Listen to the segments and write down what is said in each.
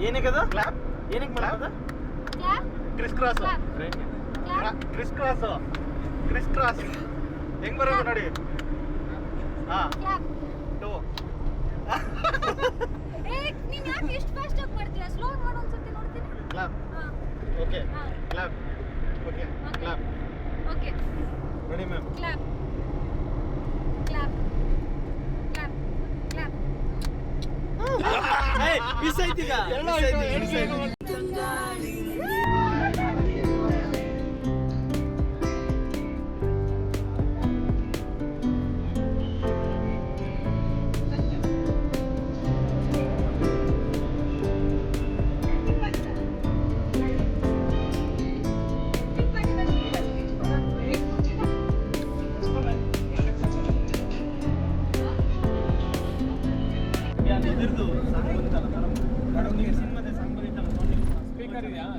ಏನಕ್ಕದ clap ಏನಕ್ಕೆ ಮಾಡೋದು clap criss cross criss cross criss cross ಹೆಂಗ್ ಬರೋದು ನೋಡಿ ಹಾ ಕ್ಲಾಪ್ ಟು ನೀನು ಯಾಕೆ ಇಷ್ಟು ಫಾಸ್ಟ್ ಆಗಿ ಮಾಡ್ತೀರಾ ಸ್ಲೋ ಮಾಡು ಒಂದ್ಸತಿ ನೋಡ್ತೀನಿ clap okay clap okay clap okay ready ma'am clap clap clap clap ಏಯ್ ಮಿಸ್ ಆಯ್ತೀಗ ಮಿಸ್ ಆಯ್ತು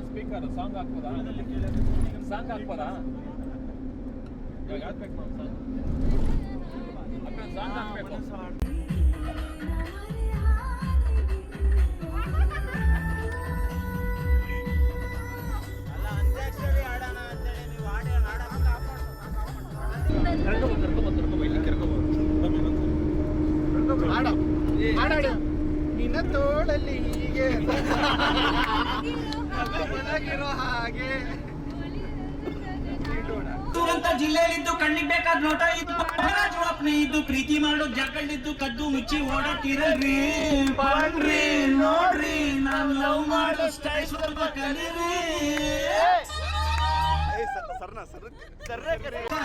ಸ್ಪೀಕರ್ ಸಾಂಗ್ ಹಾಕ್ಬೋದಾ ಸಾಂಗ್ ಹಾಕ್ಬೋದಾ ಇವಾಗ ಹಾಕ್ಬೇಕು ನಾವು ಸಾಂಗ್ ಹಾಕ್ಬೇಕು ನಿನ್ನ ತೋಳಲ್ಲಿ ಹೀಗೆ ಹಾಗೆ ತುರಂತ ಜಿಲ್ಲೆಯಲ್ಲಿದ್ದು ಕಣ್ಣಿಗೆ ಬೇಕಾದ ನೋಟ ಇದ್ದು ಜವಾಬ್ನಿ ಇದ್ದು ಪ್ರೀತಿ ಮಾಡೋ ಜಾಗಲ್ಲಿದ್ದು ಕದ್ದು ಮುಚ್ಚಿ ಓಡಾಡ್ತಿರಲ್ರಿ ಬನ್ರಿ ನೋಡ್ರಿ ನಾವ್ ಲವ್ ಮಾಡೋ ಸ್ಟೈಲ್ ಸ್ವಲ್ಪ ಕಲೀರಿ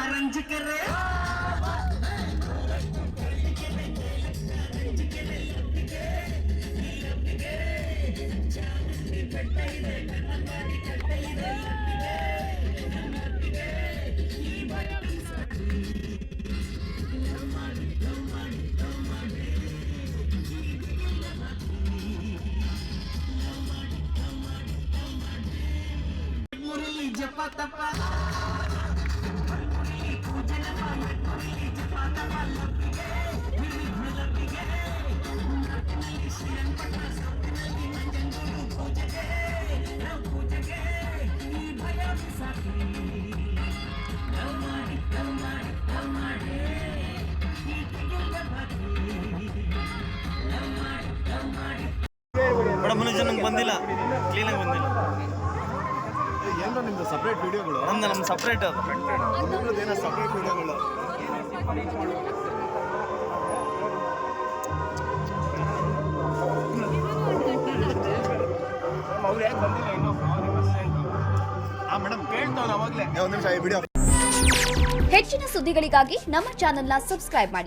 ರಂಜಕರೇ ಮುರಳಿ ಜಪ ತಪ ಮೇಡಮ್ ಮುನಿಜನ್ ನಂಗೆ ಬಂದಿಲ್ಲ ಕ್ಲೀನಾಗಿ ಬಂದಿಲ್ಲ ಏನೋ ನಿಮ್ದು ಸಪ್ರೇಟ್ ವಿಡಿಯೋಗಳು ನಮ್ಮ ಸಪ್ರೇಟ್ ಅದು ಏನೋ ಸಪ್ರೇಟ್ ವಿಡಿಯೋಗಳು ಅವ್ರು ಯಾಕೆ ಬಂದಿಲ್ಲ ಇನ್ನೂ ಮೇಡಮ್ ಕೇಳ್ತಾವಲ್ಲ ಅವಾಗಲೇ ಒಂದು ನಿಮಿಷ ಈ ವಿಡಿಯೋ ಹೆಚ್ಚಿನ ಸುದ್ದಿಗಳಿಗಾಗಿ ನಮ್ಮ ಚಾನೆಲ್ನ ಸಬ್ಸ್ಕ್ರೈಬ್ ಮಾಡಿ.